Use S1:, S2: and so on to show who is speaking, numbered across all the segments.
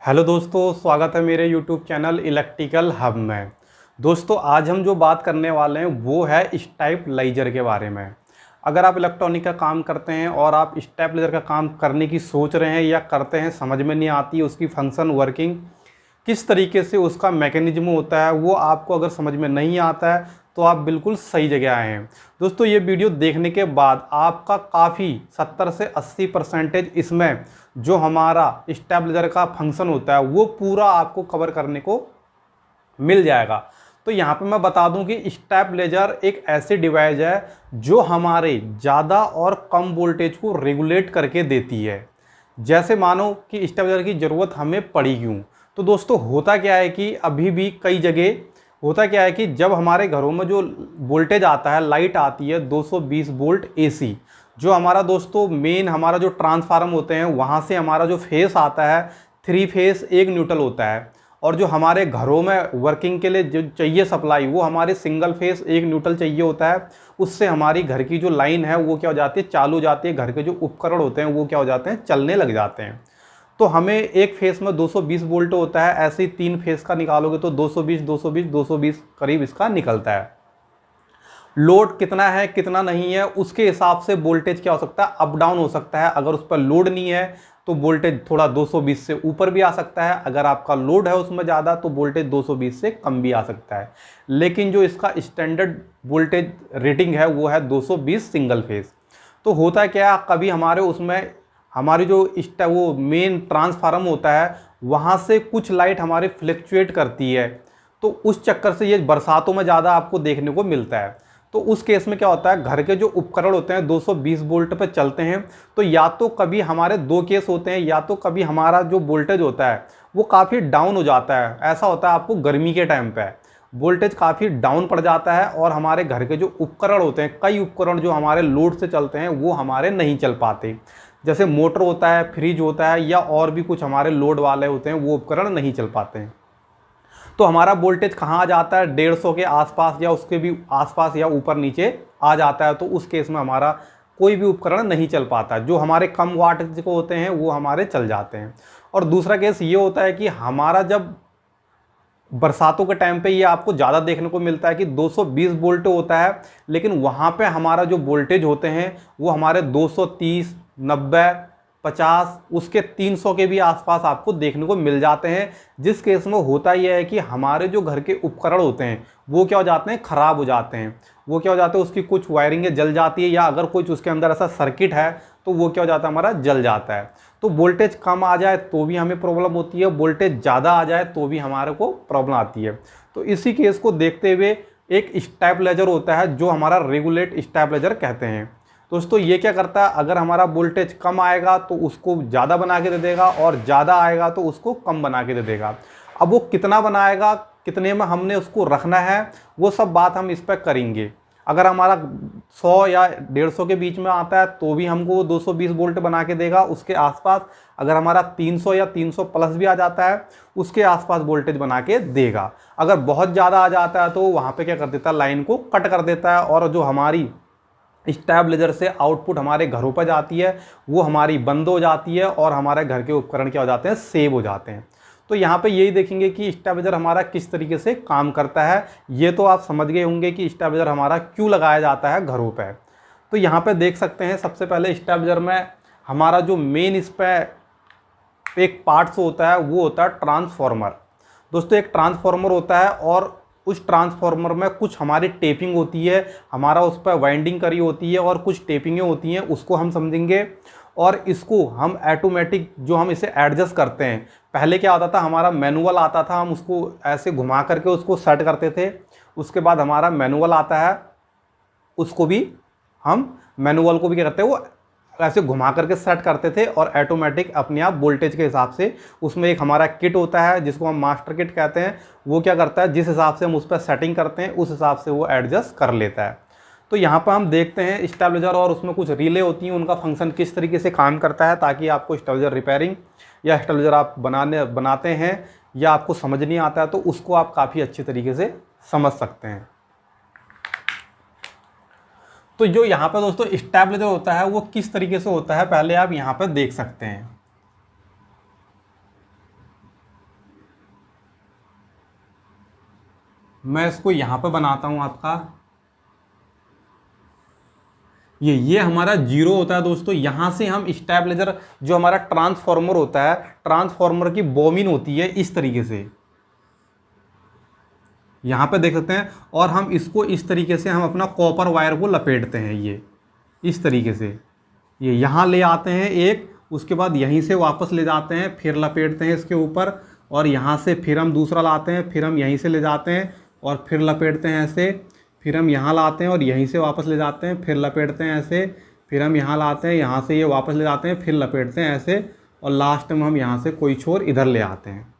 S1: Hello दोस्तों, स्वागत है मेरे यूट्यूब चैनल इलेक्ट्रिकल हब में। दोस्तों आज हम जो बात करने वाले हैं वो है स्टेबलाइजर के बारे में। अगर आप इलेक्ट्रॉनिक का काम करते हैं और आप स्टेबलाइजर का काम करने की सोच रहे हैं या करते हैं, समझ में नहीं आती उसकी फंक्शन वर्किंग किस तरीके से, उसका मैकेनिज्म होता है, वो आपको अगर समझ में नहीं आता है तो आप बिल्कुल सही जगह आए हैं। दोस्तों ये वीडियो देखने के बाद आपका काफ़ी 70 से 80% इसमें जो हमारा स्टेबलाइजर का फंक्शन होता है वो पूरा आपको कवर करने को मिल जाएगा। तो यहाँ पे मैं बता दूं कि स्टेबलाइजर एक ऐसी डिवाइस है जो हमारे ज़्यादा और कम वोल्टेज को रेगुलेट करके देती है। जैसे मानो कि स्टेबलाइजर की ज़रूरत हमें पड़ी क्यों, तो दोस्तों होता क्या है कि अभी भी कई जगह होता क्या है कि जब हमारे घरों में जो वोल्टेज आता है, लाइट आती है 220 वोल्ट एसी, जो हमारा दोस्तों मेन हमारा जो ट्रांसफार्मर होते हैं वहाँ से हमारा जो फेस आता है 3 फेस 1 न्यूट्रल होता है, और जो हमारे घरों में वर्किंग के लिए जो चाहिए सप्लाई वो हमारे सिंगल फेस 1 न्यूट्रल चाहिए होता है। उससे हमारी घर की जो लाइन है वो क्या हो जाती है, चालू हो जाती है। घर के जो उपकरण होते हैं वो क्या हो जाते हैं, चलने लग जाते हैं। तो हमें एक फेस में 220 वोल्ट होता है, ऐसे ही 3 फेस का निकालोगे तो 220 220 220 करीब इसका निकलता है। लोड कितना है कितना नहीं है उसके हिसाब से वोल्टेज क्या हो सकता है, अप डाउन हो सकता है। अगर उस पर लोड नहीं है तो वोल्टेज थोड़ा 220 से ऊपर भी आ सकता है, अगर आपका लोड है उसमें ज़्यादा तो वोल्टेज 220 से कम भी आ सकता है। लेकिन जो इसका स्टैंडर्ड वोल्टेज रेटिंग है वो है 220 सिंगल फेस। तो होता है क्या, कभी हमारे उसमें हमारी जो वो मेन ट्रांसफार्मर होता है वहाँ से कुछ लाइट हमारे फ्लक्चुएट करती है, तो उस चक्कर से ये बरसातों में ज़्यादा आपको देखने को मिलता है। तो उस केस में क्या होता है, घर के जो उपकरण होते हैं 220 वोल्ट पे चलते हैं, तो या तो कभी हमारे दो केस होते हैं, या तो कभी हमारा जो वोल्टेज होता है वो काफ़ी डाउन हो जाता है। ऐसा होता है आपको गर्मी के टाइम पे वोल्टेज काफ़ी डाउन पड़ जाता है और हमारे घर के जो उपकरण होते हैं, कई उपकरण जो हमारे लोड से चलते हैं वो हमारे नहीं चल पाते। जैसे मोटर होता है, फ्रिज होता है, या और भी कुछ हमारे लोड वाले होते हैं, वो उपकरण नहीं चल पाते हैं। तो हमारा वोल्टेज कहाँ आ जाता है, 150 के आसपास या उसके भी आसपास या ऊपर नीचे आ जाता है। तो उस केस में हमारा कोई भी उपकरण नहीं चल पाता। जो हमारे कम वाट को होते हैं वो हमारे चल जाते हैं। और दूसरा केस ये होता है कि हमारा जब बरसातों के टाइम पे ये आपको ज़्यादा देखने को मिलता है कि 220 वोल्ट होता है, लेकिन वहाँ पे हमारा जो वोल्टेज होते हैं वो हमारे 230 90 50 उसके 300 के भी आसपास आपको देखने को मिल जाते हैं। जिस केस में होता यह है कि हमारे जो घर के उपकरण होते हैं वो क्या हो जाते हैं, ख़राब हो जाते हैं। वो क्या हो जाते हैं, उसकी कुछ वायरिंगें जल जाती है, या अगर कुछ उसके अंदर ऐसा सर्किट है तो वो क्या हो जाता है, हमारा जल जाता है। तो वोल्टेज कम आ जाए तो भी हमें प्रॉब्लम होती है, वोल्टेज ज़्यादा आ जाए तो भी हमारे को प्रॉब्लम आती है। तो इसी केस को देखते हुए एक स्टेबलाइजर होता है जो हमारा रेगुलेट स्टेबलाइजर कहते हैं। दोस्तों ये क्या करता है, अगर हमारा वोल्टेज कम आएगा तो उसको ज़्यादा बना के दे देगा, और ज़्यादा आएगा तो उसको कम बना के दे देगा। अब वो कितना बनाएगा, कितने में हमने उसको रखना है, वो सब बात हम इस पर करेंगे। अगर हमारा 100 या 150 के बीच में आता है तो भी हमको वो 220 वोल्ट बना के देगा उसके आसपास। अगर हमारा 300 या 300 प्लस भी आ जाता है उसके आसपास वोल्टेज बना के देगा। अगर बहुत ज़्यादा आ जाता है तो वहाँ पे क्या कर देता है, लाइन को कट कर देता है, और जो हमारी स्टेबलाइजर से आउटपुट हमारे घरों पर जाती है वो हमारी बंद हो जाती है, और हमारे घर के उपकरण क्या हो जाते हैं, सेव हो जाते हैं। तो यहाँ पे यही देखेंगे कि स्टेबलाइजर हमारा किस तरीके से काम करता है। ये तो आप समझ गए होंगे कि स्टेबलाइजर हमारा क्यों लगाया जाता है घरों पे। तो यहाँ पे देख सकते हैं, सबसे पहले स्टेबलाइजर में हमारा जो मेन इस पर एक पार्ट्स होता है वो होता है ट्रांसफार्मर। दोस्तों एक ट्रांसफार्मर होता है, और उस ट्रांसफार्मर में कुछ हमारी टेपिंग होती है, हमारा उस पर वाइंडिंग करी होती है, और कुछ टेपिंगें होती हैं, उसको हम समझेंगे। और इसको हम ऑटोमेटिक जो हम इसे एडजस्ट करते हैं, पहले क्या होता था, हमारा मैनुअल आता था, हम उसको ऐसे घुमा करके उसको सेट करते थे। उसके बाद हमारा मैनुअल आता है, उसको भी हम मैनुअल को भी क्या करते हैं, वो ऐसे घुमा करके सेट करते थे, और ऑटोमेटिक अपने आप वोल्टेज के हिसाब से उसमें एक हमारा किट होता है जिसको हम मास्टर किट कहते हैं। वो क्या करता है, जिस हिसाब से हम उस पर सेटिंग करते हैं उस हिसाब से वो एडजस्ट कर लेता है। तो यहाँ पर हम देखते हैं स्टेबलाइजर, और उसमें कुछ रिले होती हैं, उनका फंक्शन किस तरीके से काम करता है, ताकि आपको स्टेबलाइजर रिपेयरिंग या स्टेबलाइजर आप बनाते हैं या आपको समझ नहीं आता है तो उसको आप काफ़ी अच्छे तरीके से समझ सकते हैं। तो जो यहाँ पर दोस्तों स्टेबलाइजर होता है वो किस तरीके से होता है, पहले आप यहाँ पर देख सकते हैं। मैं इसको यहाँ पे बनाता हूँ आपका, ये हमारा 0 होता है दोस्तों। यहाँ से हम स्टेबलाइजर जो हमारा ट्रांसफॉर्मर होता है, ट्रांसफॉर्मर की बोबिन होती है इस तरीके से, यहाँ पे देख सकते हैं। और हम इसको इस तरीके से हम अपना कॉपर वायर को लपेटते हैं, ये इस तरीके से, ये यहाँ ले आते हैं एक, उसके बाद यहीं से वापस ले जाते हैं, फिर लपेटते हैं इसके ऊपर, और यहाँ से फिर हम दूसरा लाते हैं, फिर हम यहीं से ले जाते हैं और फिर लपेटते हैं ऐसे, फिर हम यहाँ लाते हैं और यहीं से वापस ले जाते हैं, फिर लपेटते हैं ऐसे, फिर हम यहाँ लाते हैं, यहाँ से ये वापस ले जाते हैं, फिर लपेटते हैं ऐसे, और लास्ट में हम यहाँ से कोई छोर इधर ले आते हैं।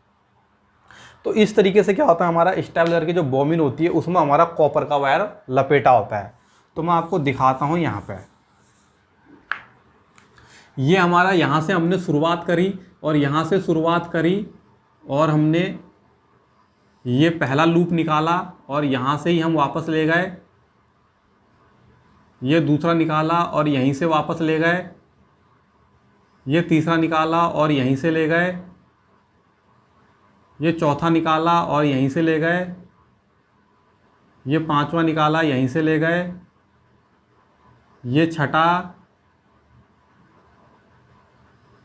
S1: तो इस तरीके से क्या होता है, हमारा स्टेबलाइजर की जो बोबिन होती है उसमें हमारा कॉपर का वायर लपेटा होता है। तो मैं आपको दिखाता हूँ यहाँ पे, ये हमारा यहाँ से हमने शुरुआत करी और यहाँ से शुरुआत करी और हमने ये पहला लूप निकाला और यहाँ से ही हम वापस ले गए, ये दूसरा निकाला और यहीं से वापस ले गए, ये तीसरा निकाला और यहीं से ले गए, ये चौथा निकाला और यहीं से ले गए, ये पांचवा निकाला यहीं से ले गए, ये छठा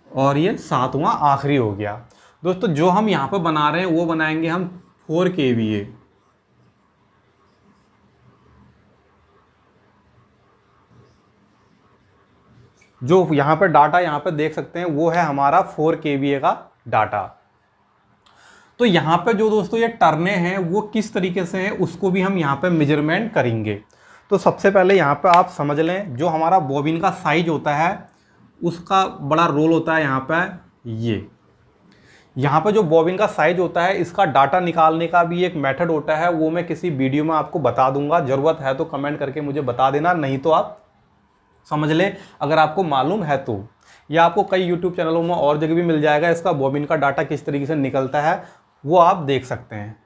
S1: और ये सातवां आखिरी हो गया। दोस्तों जो हम यहाँ पर बना रहे हैं वो बनाएंगे हम 4 kVA। जो यहाँ पर डाटा यहाँ पर देख सकते हैं वो है हमारा 4 kVA का डाटा। तो यहाँ पे जो दोस्तों ये टर्ने हैं वो किस तरीके से हैं उसको भी हम यहाँ पे मेजरमेंट करेंगे। तो सबसे पहले यहाँ पे आप समझ लें, जो हमारा बॉबिन का साइज होता है उसका बड़ा रोल होता है यहाँ पे। यहाँ पे जो बॉबिन का साइज होता है इसका डाटा निकालने का भी एक मेथड होता है, वो मैं किसी वीडियो में आपको बता दूंगा। ज़रूरत है तो कमेंट करके मुझे बता देना, नहीं तो आप समझ लें अगर आपको मालूम है तो। या आपको कई यूट्यूब चैनलों में और जगह भी मिल जाएगा, इसका बॉबिन का डाटा किस तरीके से निकलता है वो आप देख सकते हैं।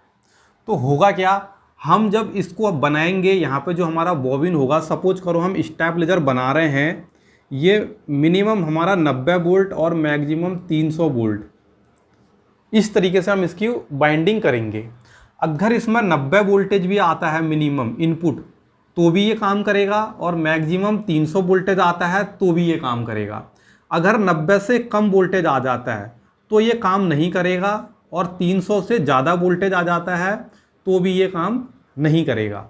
S1: तो होगा क्या, हम जब इसको अब बनाएंगे, यहाँ पे जो हमारा बॉबिन होगा, सपोज करो हम स्टेबलाइजर बना रहे हैं, ये मिनिमम हमारा 90 वोल्ट और मैक्सिमम 300 वोल्ट, इस तरीके से हम इसकी बाइंडिंग करेंगे। अगर इसमें 90 वोल्टेज भी आता है मिनिमम इनपुट तो भी ये काम करेगा, और मैक्सिमम 300 वोल्टेज आता है तो भी ये काम करेगा। अगर 90 से कम वोल्टेज आ जाता है तो ये काम नहीं करेगा, और 300 से ज़्यादा वोल्टेज आ जाता है तो भी ये काम नहीं करेगा।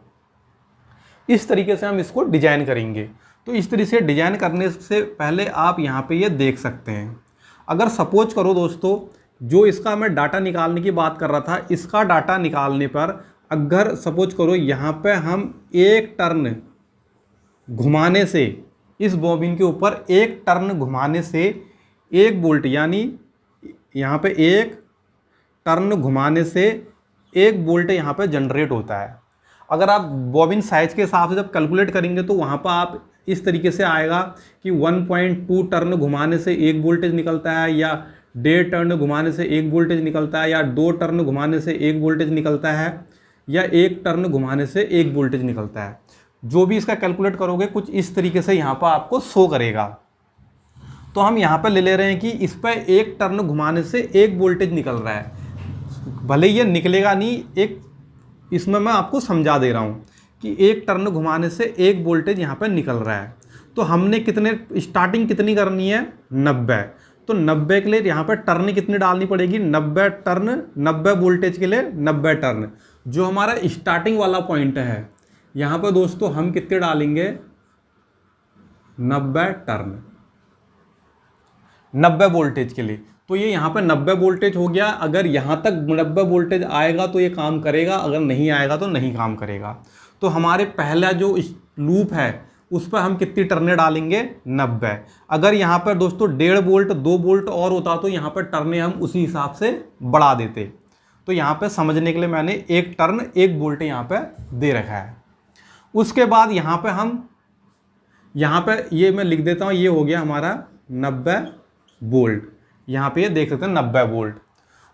S1: इस तरीके से हम इसको डिजाइन करेंगे। तो इस तरीके से डिजाइन करने से पहले आप यहाँ पे ये देख सकते हैं। अगर सपोज करो दोस्तों, जो इसका मैं डाटा निकालने की बात कर रहा था, इसका डाटा निकालने पर अगर सपोज करो यहाँ पे हम एक टर्न घुमाने से, इस बॉबिन के ऊपर एक टर्न घुमाने से 1 वोल्ट, यानी यहाँ पे एक टर्न घुमाने से 1 वोल्ट यहाँ पे जनरेट होता है। अगर आप बॉबिन साइज के हिसाब से जब कैलकुलेट करेंगे तो वहाँ पर आप इस तरीके से आएगा कि 1.2 टर्न घुमाने से 1 वोल्टेज निकलता है, या 1.5 टर्न घुमाने से 1 वोल्टेज निकलता है, या 2 टर्न घुमाने से 1 वोल्टेज निकलता है, या 1 टर्न घुमाने से 1 वोल्टेज निकलता है। जो भी इसका कैलकुलेट करोगे कुछ इस तरीके से यहाँ पर आपको शो करेगा। तो हम यहाँ पर ले रहे हैं कि इस पर 1 टर्न घुमाने से 1 वोल्टेज निकल रहा है। भले ये निकलेगा नहीं, एक इसमें मैं आपको समझा दे रहा हूँ कि 1 टर्न घुमाने से 1 वोल्टेज यहाँ पर निकल रहा है। तो हमने स्टार्टिंग कितनी करनी है, 90। तो 90 के लिए यहाँ पर टर्न कितनी डालनी पड़ेगी, 90 टर्न, 90 वोल्टेज के लिए 90 टर्न। जो हमारा स्टार्टिंग वाला पॉइंट है यहाँ पर दोस्तों हम कितने डालेंगे, 90 टर्न 90 वोल्टेज के लिए। तो ये यहाँ पर 90 वोल्टेज हो गया। अगर यहाँ तक 90 वोल्टेज आएगा तो ये काम करेगा, अगर नहीं आएगा तो नहीं काम करेगा। तो हमारे पहला जो लूप है उस पर हम कितनी टर्नें डालेंगे, 90। अगर यहाँ पर दोस्तों 1.5 वोल्ट 2 वोल्ट और होता तो यहाँ पर टर्नें हम उसी हिसाब से बढ़ा देते। तो यहाँ पे समझने के लिए मैंने 1 टर्न 1 वोल्ट यहाँ पे दे रखा है। उसके बाद यहाँ पे हम ये मैं लिख देता हूँ, ये हो गया हमारा 90 वोल्ट। यहाँ पे ये देख सकते हैं 90 वोल्ट।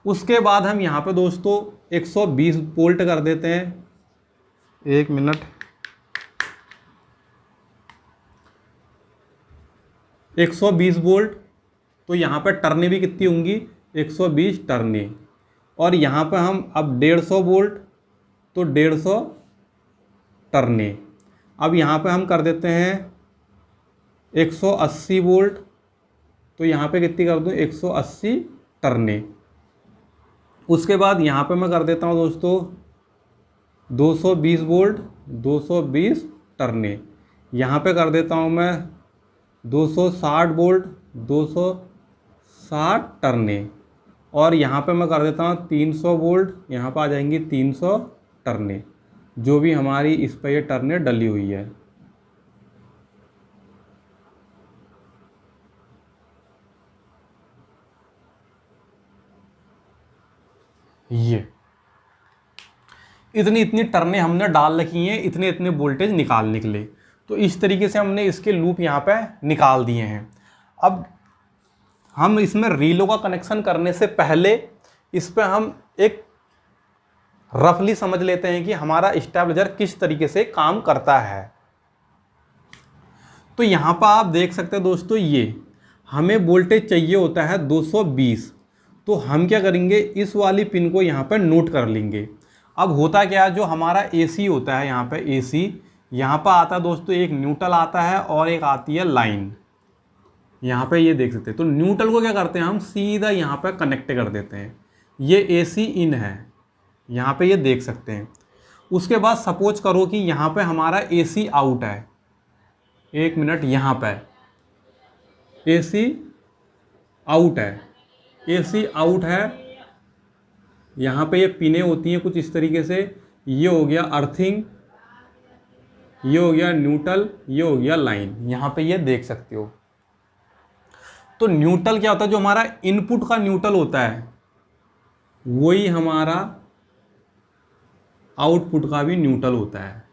S1: उसके बाद हम यहाँ पे दोस्तों 120 वोल्ट कर देते हैं। 1 मिनट, 120 वोल्ट। तो यहाँ पे टर्नें भी कितनी होंगी, 120 टर्नें। और यहाँ पे हम अब 150 वोल्ट, तो 150 टर्ने। अब यहाँ पे हम कर देते हैं 180 वोल्ट, तो यहाँ पे कितनी कर दूँ 180 टर्ने। उसके बाद यहाँ पे मैं कर देता हूँ दोस्तों 220 वोल्ट 220 टर्ने। यहाँ पे कर देता हूँ मैं 260 वोल्ट 260 टर्ने। और यहाँ पे मैं कर देता हूँ 300 वोल्ट, यहाँ पे आ जाएंगी 300 टर्ने, जो भी हमारी इस पर ये टर्ने डली हुई है। ये इतनी इतनी टर्ने हमने डाल रखी हैं, इतने इतने वोल्टेज निकालने के लिए। तो इस तरीके से हमने इसके लूप यहाँ पे निकाल दिए हैं। अब हम इसमें रीलों का कनेक्शन करने से पहले इस पे हम एक रफली समझ लेते हैं कि हमारा स्टेबलाइजर किस तरीके से काम करता है। तो यहाँ पर आप देख सकते हैं दोस्तों, ये हमें वोल्टेज चाहिए होता है 220। तो हम क्या करेंगे, इस वाली पिन को यहाँ पर नोट कर लेंगे। अब होता क्या है, जो हमारा AC होता है यहाँ पे AC, यहाँ पर आता है दोस्तों एक न्यूट्रल आता है और एक आती है लाइन। यहाँ पे ये देख सकते हैं। तो न्यूट्रल को क्या करते हैं, हम सीधा यहाँ पे कनेक्ट कर देते हैं। ये AC इन है, यहाँ पे ये देख सकते हैं। उसके बाद सपोज करो कि यहाँ पे हमारा AC आउट है। एक मिनट, यहाँ पे AC आउट है, AC आउट है। यहाँ पे ये पिनें होती हैं कुछ इस तरीके से। ये हो गया अर्थिंग, ये हो गया न्यूट्रल, ये हो गया लाइन। यहाँ पे ये देख सकते हो। तो न्यूट्रल क्या होता है, जो हमारा इनपुट का न्यूट्रल होता है वही हमारा आउटपुट का भी न्यूट्रल होता है।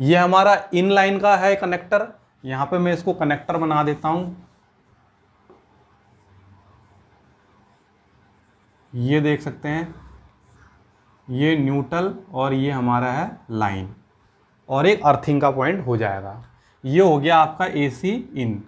S1: ये हमारा इन लाइन का है कनेक्टर। यहाँ पे मैं इसको कनेक्टर बना देता हूँ। ये देख सकते हैं, ये न्यूट्रल और ये हमारा है लाइन, और एक अर्थिंग का पॉइंट हो जाएगा। ये हो गया आपका AC इन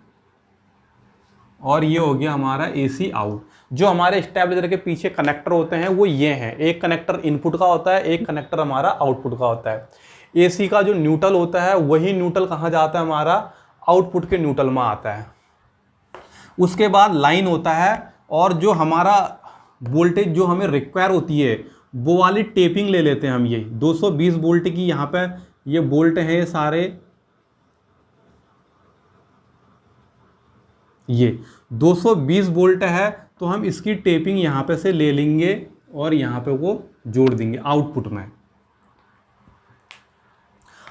S1: और ये हो गया हमारा AC आउट। जो हमारे स्टेबलाइजर के पीछे कनेक्टर होते हैं वो ये हैं। एक कनेक्टर इनपुट का होता है, एक कनेक्टर हमारा आउटपुट का होता है। AC का जो न्यूट्रल होता है वही न्यूट्रल कहाँ जाता है, हमारा आउटपुट के न्यूट्रल में आता है। उसके बाद लाइन होता है, और जो हमारा वोल्टेज जो हमें रिक्वायर होती है वो वाली टेपिंग ले लेते हैं हम। ये 220 वोल्ट की यहाँ पे ये वोल्ट हैं सारे, ये 220 वोल्ट है। तो हम इसकी टेपिंग यहाँ पे से ले लेंगे और यहाँ पे वो जोड़ देंगे आउटपुट में।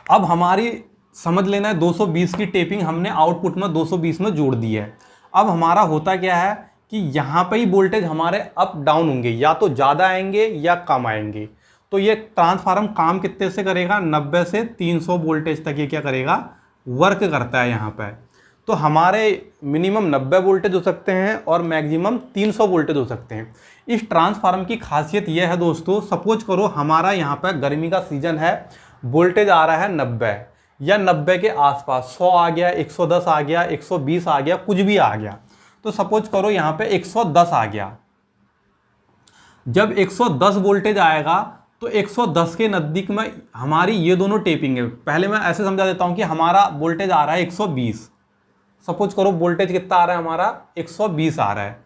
S1: अब हमारी समझ लेना है 220 की टेपिंग हमने आउटपुट में 220 में जोड़ दी है। अब हमारा होता क्या है कि यहाँ पे ही वोल्टेज हमारे अप डाउन होंगे, या तो ज़्यादा आएंगे या कम आएंगे। तो ये ट्रांसफार्मर काम कितने से करेगा, 90 से 300 वोल्टेज तक ये क्या करेगा, वर्क करता है यहाँ पे। तो हमारे मिनिमम 90 वोल्टेज हो सकते हैं और मैक्सिमम 300 वोल्टेज हो सकते हैं। इस ट्रांसफार्मर की खासियत यह है दोस्तों, सपोज करो हमारा यहाँ पे गर्मी का सीजन है, वोल्टेज आ रहा है 90 या 90 के आसपास, 100 आ गया, 110 आ गया, 120 आ गया, कुछ भी आ गया। तो सपोज करो यहाँ पे 110 आ गया। जब 110 वोल्टेज आएगा तो 110 के नज़दीक में हमारी ये दोनों टेपिंग है। पहले मैं ऐसे समझा देता हूँ कि हमारा वोल्टेज आ रहा है 120। सपोज करो वोल्टेज कितना आ रहा है हमारा, 120 आ रहा है।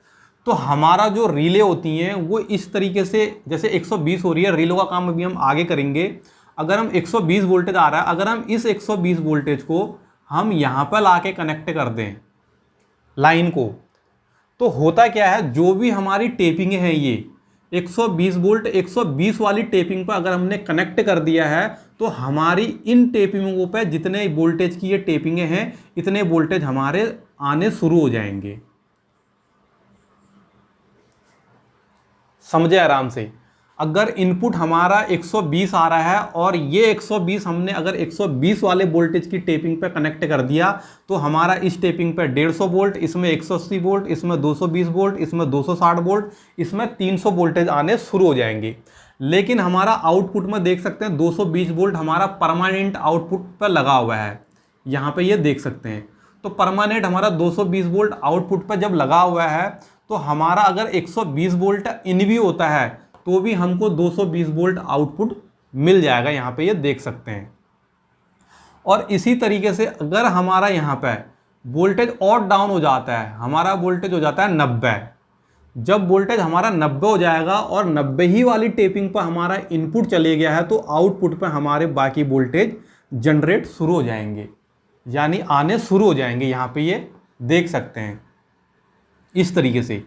S1: तो हमारा जो रिले होती हैं वो इस तरीके से, जैसे 120 हो रही है, रिलो का काम अभी हम आगे करेंगे। अगर हम 120 वोल्टेज आ रहा है, अगर हम इस 120 वोल्टेज को हम यहाँ पर ला के कनेक्ट कर दें लाइन को, तो होता क्या है, जो भी हमारी टेपिंग है ये 120 वोल्ट 120 वाली टेपिंग पर अगर हमने कनेक्ट कर दिया है, तो हमारी इन टेपिंगों पे जितने वोल्टेज की ये टेपिंगें हैं, इतने वोल्टेज हमारे आने शुरू हो जाएंगे। समझे आराम से। अगर इनपुट हमारा 120 आ रहा है और ये 120 हमने अगर 120 वाले वोल्टेज की टेपिंग पे कनेक्ट कर दिया, तो हमारा इस टेपिंग पे 150 वोल्ट, इसमें 180 वोल्ट, इसमें 220 वोल्ट, इसमें 260 वोल्ट, इसमें 300 वोल्टेज आने शुरू हो जाएंगे। लेकिन हमारा आउटपुट में देख सकते हैं 220 वोल्ट हमारा परमानेंट आउटपुट पर लगा हुआ है, यहाँ पे ये देख सकते हैं। तो परमानेंट हमारा 220 वोल्ट आउटपुट पर जब लगा हुआ है, तो हमारा अगर 120 वोल्ट इन भी होता है तो भी हमको 220 वोल्ट आउटपुट मिल जाएगा, यहाँ पे ये देख सकते हैं। और इसी तरीके से अगर हमारा यहाँ पे वोल्टेज और डाउन हो जाता है, हमारा वोल्टेज हो जाता है 90, जब वोल्टेज हमारा 90 हो जाएगा और 90 ही वाली टेपिंग पर हमारा इनपुट चले गया है, तो आउटपुट पर हमारे बाकी वोल्टेज जनरेट शुरू हो जाएंगे, यानी आने शुरू हो जाएंगे। यहाँ पे ये देख सकते हैं इस तरीके से।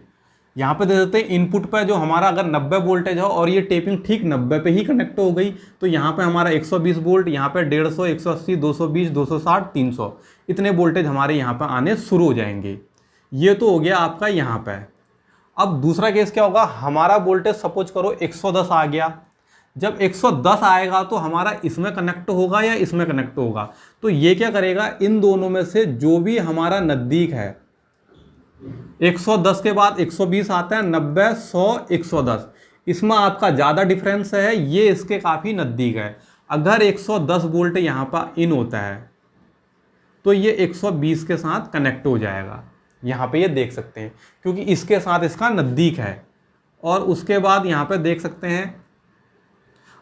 S1: यहाँ पे दे देते हैं इनपुट पर जो हमारा अगर 90 वोल्टेज है और ये टेपिंग ठीक 90 पे ही कनेक्ट हो गई, तो यहाँ पे हमारा 120 वोल्ट, यहाँ पे 150, 180, 220, 260, 300 इतने वोल्टेज हमारे यहाँ पे आने शुरू हो जाएंगे। ये तो हो गया आपका यहाँ पे। अब दूसरा केस क्या होगा, हमारा वोल्टेज सपोज करो 110 आ गया। जब 110 आएगा तो हमारा इसमें कनेक्ट होगा या इसमें कनेक्ट होगा, तो ये क्या करेगा, इन दोनों में से जो भी हमारा नज़दीक है, 110 के बाद 120 आता है, 90, 100, 110, इसमें आपका ज़्यादा डिफरेंस है, ये इसके काफ़ी नज़दीक है। अगर 110 वोल्ट यहाँ पर इन होता है तो ये 120 के साथ कनेक्ट हो जाएगा, यहाँ पे ये देख सकते हैं, क्योंकि इसके साथ इसका नज़दीक है। और उसके बाद यहाँ पे देख सकते हैं,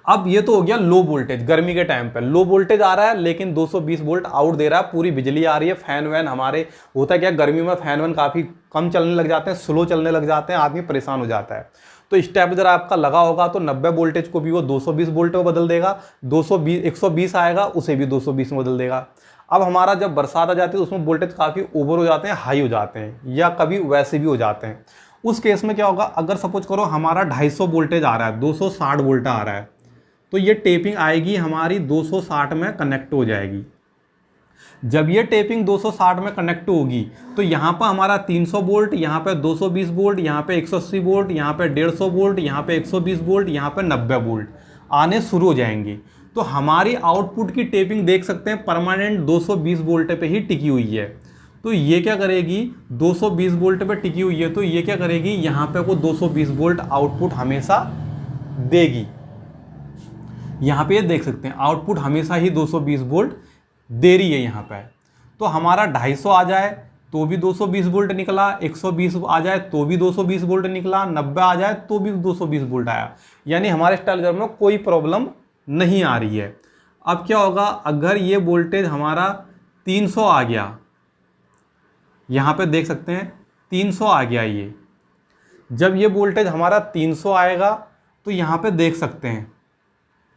S1: अब ये तो हो गया लो वोल्टेज, गर्मी के टाइम पे लो वोल्टेज आ रहा है लेकिन 220 वोल्ट आउट दे रहा है, पूरी बिजली आ रही है, फैन वैन हमारे, होता क्या गर्मी में फैन वैन काफ़ी कम चलने लग जाते हैं, स्लो चलने लग जाते हैं, आदमी परेशान हो जाता है। तो स्टेबलाइजर आपका लगा होगा तो 90 वोल्टेज को भी वो 220 वोल्ट में बदल देगा, 120 आएगा उसे भी 220 में बदल देगा। अब हमारा जब बरसात आ जाती है तो उसमें वोल्टेज काफ़ी ओवर हो जाते हैं, हाई हो जाते हैं, या कभी वैसे भी हो जाते हैं। उस केस में क्या होगा, अगर सपोज करो हमारा 250 वोल्टेज आ रहा है, 260 वोल्ट आ रहा है, तो ये टेपिंग आएगी हमारी 260 में कनेक्ट हो जाएगी। जब ये टेपिंग 260 में कनेक्ट होगी तो यहाँ पर हमारा 300 वोल्ट, यहाँ पे 220 वोल्ट, यहाँ पे 180 वोल्ट, यहाँ पे 150 वोल्ट, यहाँ पे 120 वोल्ट, यहाँ पे 90 वोल्ट आने शुरू हो जाएंगे। तो हमारी आउटपुट की टेपिंग देख सकते हैं परमानेंट 220 वोल्ट पे ही टिकी हुई है। तो ये क्या करेगी, 220 वोल्ट पे टिकी हुई है, तो ये क्या करेगी, यहाँ पे वो 220 वोल्ट आउटपुट हमेशा देगी। यहाँ पे ये देख सकते हैं आउटपुट हमेशा ही 220 वोल्ट दे रही है यहाँ पे। तो हमारा 250 आ जाए तो भी 220 वोल्ट निकला, 120 आ जाए तो भी 220 वोल्ट निकला, 90 आ जाए तो भी 220 वोल्ट आया, यानी हमारे स्टेबलाइजर में कोई प्रॉब्लम नहीं आ रही है। अब क्या होगा, अगर ये वोल्टेज हमारा 300 आ गया, यहाँ पे देख सकते हैं 300 आ गया ये, जब ये वोल्टेज हमारा 300 आएगा तो यहाँ पे देख सकते हैं,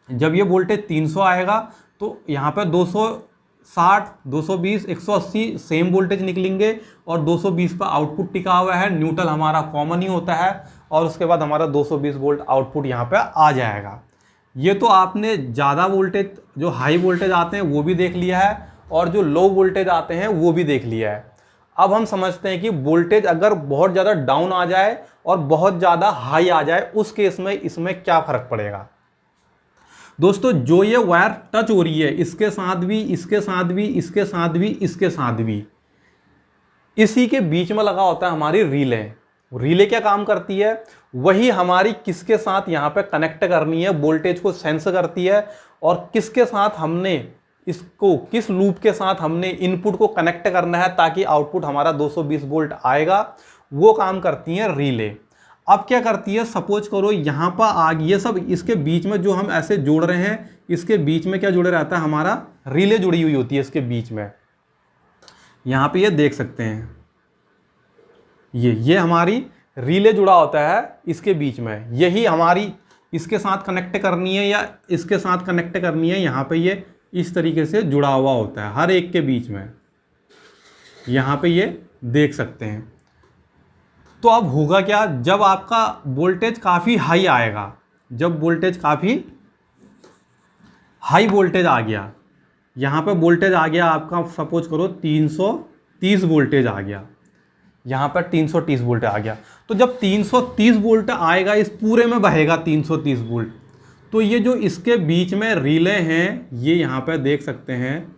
S1: जब ये वोल्टेज 300 आएगा तो यहाँ पे 260, 220, 180 सेम वोल्टेज निकलेंगे और 220 पर आउटपुट टिका हुआ है, न्यूट्रल हमारा कॉमन ही होता है, और उसके बाद हमारा 220 वोल्ट आउटपुट यहाँ पे आ जाएगा। ये तो आपने ज़्यादा वोल्टेज, जो हाई वोल्टेज आते हैं वो भी देख लिया है, और जो लो वोल्टेज आते हैं वो भी देख लिया है। अब हम समझते हैं कि वोल्टेज अगर बहुत ज़्यादा डाउन आ जाए और बहुत ज़्यादा हाई आ जाए, उस केस में इसमें क्या फ़र्क पड़ेगा। दोस्तों, जो ये वायर टच हो रही है, इसके साथ भी, इसके साथ भी, इसके साथ भी, इसके साथ भी, इसी के बीच में लगा होता है हमारी रिले। रिले क्या काम करती है, वही हमारी किसके साथ यहाँ पे कनेक्ट करनी है, वोल्टेज को सेंस करती है, और किसके साथ हमने इसको, किस लूप के साथ हमने इनपुट को कनेक्ट करना है ताकि आउटपुट हमारा 220 वोल्ट आएगा, वो काम करती है रिले। अब क्या करती है, सपोज करो यहाँ पर आग, ये सब इसके बीच में जो हम ऐसे जोड़ रहे हैं, इसके बीच में क्या जुड़े रहता है, हमारा रिले जुड़ी हुई होती है इसके बीच में। यहाँ पे ये देख सकते हैं, ये हमारी रिले जुड़ा होता है इसके बीच में, यही हमारी इसके साथ कनेक्ट करनी है या इसके साथ कनेक्ट करनी है। यहाँ पे ये इस तरीके से जुड़ा हुआ होता है हर एक के बीच में, यहाँ पे ये देख सकते हैं। तो अब होगा क्या, जब आपका वोल्टेज काफ़ी हाई आएगा, जब वोल्टेज काफ़ी हाई वोल्टेज आ गया, यहाँ पे वोल्टेज आ गया आपका, सपोज करो 330 वोल्टेज आ गया, यहाँ पर 330 वोल्ट आ गया, तो जब 330 वोल्ट आएगा, इस पूरे में बहेगा 330 वोल्ट, तो ये जो इसके बीच में रिले हैं, ये यहाँ पे देख सकते हैं,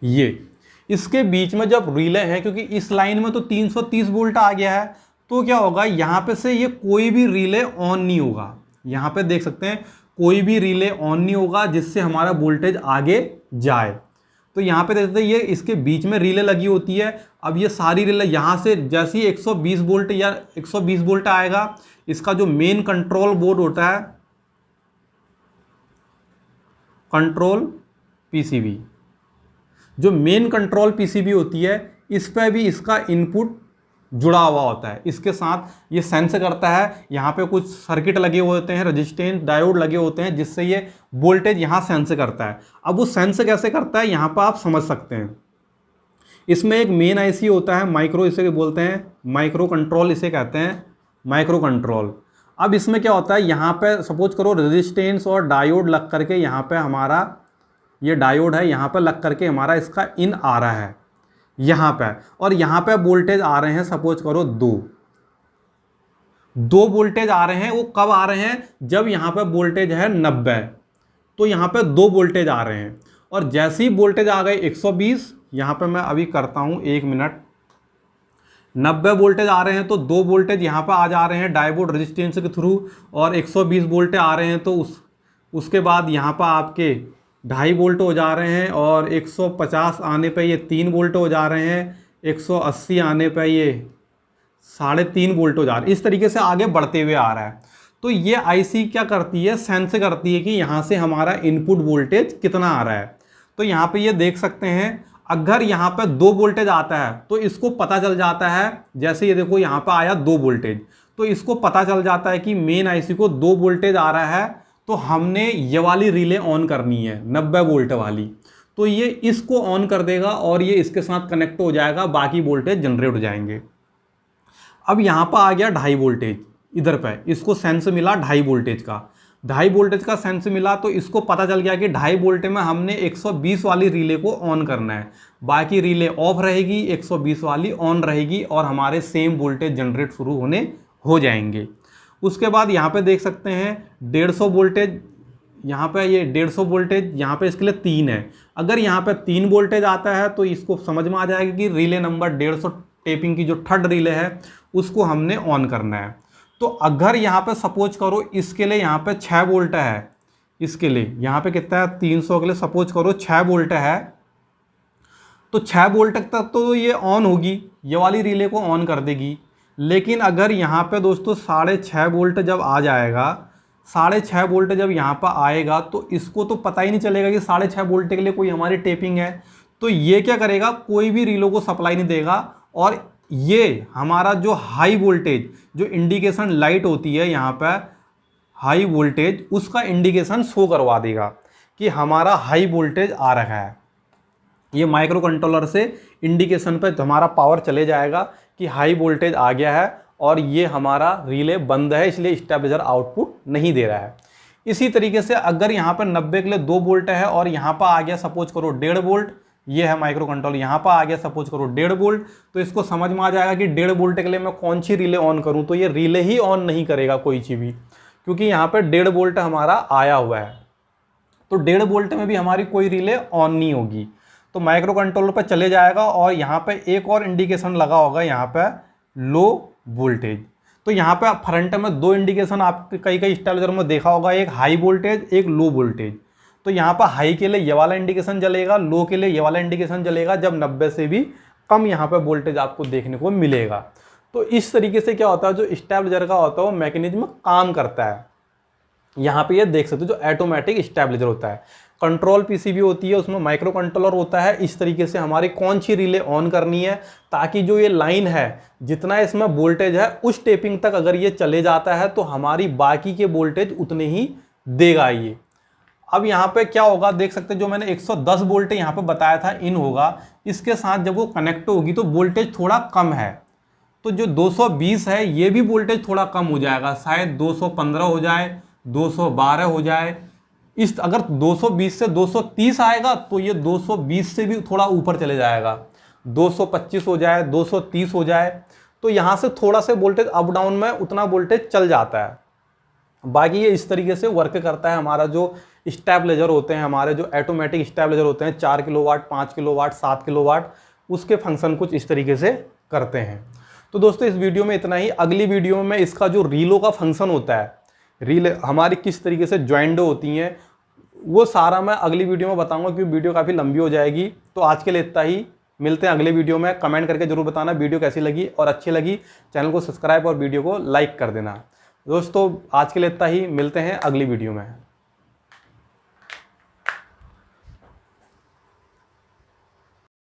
S1: ये इसके बीच में जब रिले हैं, क्योंकि इस लाइन में तो 330 वोल्ट आ गया है, तो क्या होगा, यहाँ पे से ये कोई भी रिले ऑन नहीं होगा। यहाँ पे देख सकते हैं कोई भी रिले ऑन नहीं होगा जिससे हमारा वोल्टेज आगे जाए। तो यहाँ पे देखते हैं ये इसके बीच में रिले लगी होती है। अब ये सारी रिले यहाँ से जैसे ही 120 वोल्ट या 120 वोल्ट आएगा, इसका जो मेन कंट्रोल बोर्ड होता है, कंट्रोल पीसीबी। जो मेन कंट्रोल पीसीबी होती है इस पर भी इसका इनपुट जुड़ा हुआ होता है, इसके साथ ये सेंस करता है। यहाँ पे कुछ सर्किट लगे हुए होते हैं, रेजिस्टेंस डायोड लगे होते हैं, जिससे ये वोल्टेज यहाँ सेंस करता है। अब वो सेंस कैसे करता है यहाँ पर आप समझ सकते हैं। इसमें एक मेन आईसी होता है, माइक्रो इसे बोलते हैं, माइक्रो कंट्रोल इसे कहते हैं, माइक्रो कंट्रोल। अब इसमें क्या होता है, यहाँ पे सपोज करो रेजिस्टेंस और डायोड लग करके यहाँ पे हमारा ये डायोड है, यहाँ पे लग करके हमारा इसका इन आ रहा है यहाँ पे, और यहाँ पे वोल्टेज आ रहे हैं सपोज करो दो वोल्टेज आ रहे हैं। वो कब आ रहे हैं, जब यहाँ पे वोल्टेज है 90, तो यहाँ पे 2 वोल्टेज आ रहे हैं। और जैसे ही वोल्टेज आ गए 120, यहाँ पे मैं अभी करता हूँ 1 मिनट, 90 वोल्टेज आ रहे हैं तो 2 वोल्टेज यहाँ पर आ जा रहे हैं डायोड रेजिस्टेंस के थ्रू, और 120 वोल्टेज आ रहे हैं तो उसके बाद यहाँ पर आपके 2.5 वोल्ट हो जा रहे हैं, और 150 आने पे ये 3 वोल्ट हो जा रहे हैं, 180 आने पे ये 3.5 वोल्ट हो जा रहे हैं। इस तरीके से आगे बढ़ते हुए आ रहा है। तो ये आईसी क्या करती है, सेंस करती है कि यहाँ से हमारा इनपुट वोल्टेज कितना आ रहा है। तो यहाँ पे ये देख सकते हैं, अगर यहाँ पे 2 वोल्टेज आता है तो इसको पता चल जाता है, जैसे ये देखो यहाँ पे आया 2 वोल्टेज, तो इसको पता चल जाता है कि मेन आईसी को 2 वोल्टेज आ रहा है, तो हमने ये वाली रिले ऑन करनी है 90 वोल्ट वाली। तो ये इसको ऑन कर देगा और ये इसके साथ कनेक्ट हो जाएगा, बाकी वोल्टेज जनरेट हो जाएंगे। अब यहाँ पर आ गया 2.5 वोल्टेज, इधर पे इसको सेंस मिला 2.5 वोल्टेज का, 2.5 वोल्टेज का सेंस मिला, तो इसको पता चल गया कि 2.5 वोल्टेज में हमने 120 वाली रिले को ऑन करना है, बाकी रिले ऑफ रहेगी, 120 वाली ऑन रहेगी, और हमारे सेम वोल्टेज जनरेट शुरू होने हो जाएंगे। उसके बाद यहाँ पे देख सकते हैं 150 वोल्टेज, यहाँ पे ये 150 वोल्टेज यहाँ पे इसके लिए 3 है। अगर यहाँ पे 3 वोल्टेज आता है तो इसको समझ में आ जाएगा कि रिले नंबर 150 टेपिंग की जो थर्ड रिले है उसको हमने ऑन करना है। तो अगर यहाँ पे सपोज करो इसके लिए यहाँ पे 6 वोल्ट है, इसके लिए यहाँ पे कितना है 300 के लिए सपोज करो 6 वोल्ट है, तो 6 वोल्ट तक तो ये ऑन होगी, ये वाली रिले को ऑन कर देगी। लेकिन अगर यहाँ पे दोस्तों 6.5 वोल्ट जब आ जाएगा, 6.5 वोल्ट जब यहाँ पर आएगा तो इसको तो पता ही नहीं चलेगा कि 6.5 वोल्ट के लिए कोई हमारी टेपिंग है। तो ये क्या करेगा, कोई भी रिलो को सप्लाई नहीं देगा, और ये हमारा जो हाई वोल्टेज जो इंडिकेशन लाइट होती है यहाँ पर हाई वोल्टेज, उसका इंडिकेशन शो करवा देगा कि हमारा हाई वोल्टेज आ रहा है। ये माइक्रो कंट्रोलर से इंडिकेशन पे हमारा पावर चले जाएगा कि हाई वोल्टेज आ गया है, और ये हमारा रिले बंद है, इसलिए स्टेबलाइजर आउटपुट नहीं दे रहा है। इसी तरीके से अगर यहाँ पर 90 के लिए 2 वोल्ट है और यहाँ पर आ गया सपोज करो 1.5 वोल्ट, ये है माइक्रो कंट्रोल, यहाँ पर आ गया सपोज करो 1.5 वोल्ट, तो इसको समझ में आ जाएगा कि 1.5 वोल्ट के लिए मैं कौन सी रिले ऑन करूँ। तो ये रिले ही ऑन नहीं करेगा कोई चीज़ भी, क्योंकि यहाँ पर 1.5 वोल्ट हमारा आया हुआ है, तो 1.5 वोल्ट में भी हमारी कोई रिले ऑन नहीं होगी। तो माइक्रो कंट्रोलर पर चले जाएगा, और यहाँ पे एक और इंडिकेशन लगा होगा यहाँ पे लो वोल्टेज। तो यहाँ पे फ्रंट में 2 इंडिकेशन आपके कई स्टेबलाइजर में देखा होगा, एक हाई वोल्टेज एक लो वोल्टेज। तो यहाँ पर हाई के लिए ये वाला इंडिकेशन जलेगा, लो के लिए ये वाला इंडिकेशन जलेगा, जब 90 से भी कम यहाँ पे वोल्टेज आपको देखने को मिलेगा। तो इस तरीके से क्या होता है, जो स्टेबलाइजर का होता है वो मैकेनिज्म काम करता है। यहाँ पे ये देख सकते हो जो ऑटोमेटिक स्टेबलाइजर होता है, कंट्रोल पीसीबी होती है, उसमें माइक्रो कंट्रोलर होता है। इस तरीके से हमारी कौन सी रिले ऑन करनी है, ताकि जो ये लाइन है जितना इसमें वोल्टेज है उस टेपिंग तक अगर ये चले जाता है तो हमारी बाकी के वोल्टेज उतने ही देगा ये। अब यहाँ पे क्या होगा देख सकते हैं, जो मैंने 110 वोल्ट यहाँ पे बताया था इन होगा, इसके साथ जब वो कनेक्ट होगी तो वोल्टेज थोड़ा कम है, तो जो 220 है ये भी वोल्टेज थोड़ा कम हो जाएगा, शायद 215 हो जाए, 212 हो जाए। इस अगर 220 से 230 आएगा तो ये 220 से भी थोड़ा ऊपर चले जाएगा, 225 हो जाए, 230 हो जाए। तो यहाँ से थोड़ा से वोल्टेज अप डाउन में उतना वोल्टेज चल जाता है। बाकी ये इस तरीके से वर्क करता है। हमारा जो स्टेबलाइजर होते हैं, हमारे जो ऑटोमेटिक स्टेबलाइजर होते हैं 4 किलोवाट, 5 किलोवाट, 7 किलोवाट, उसके फंक्शन कुछ इस तरीके से करते हैं। तो दोस्तों इस वीडियो में इतना ही। अगली वीडियो में इसका जो रीलों का फंक्शन होता है, रील हमारी किस तरीके से ज्वाइंट होती हैं, वो सारा मैं अगली वीडियो में बताऊंगा, क्योंकि वीडियो काफ़ी लंबी हो जाएगी। तो आज के लिए इतना ही, मिलते हैं अगले वीडियो में। कमेंट करके जरूर बताना वीडियो कैसी लगी, और अच्छी लगी चैनल को सब्सक्राइब और वीडियो को लाइक कर देना। दोस्तों आज के लिए इतना ही, मिलते हैं अगली वीडियो में।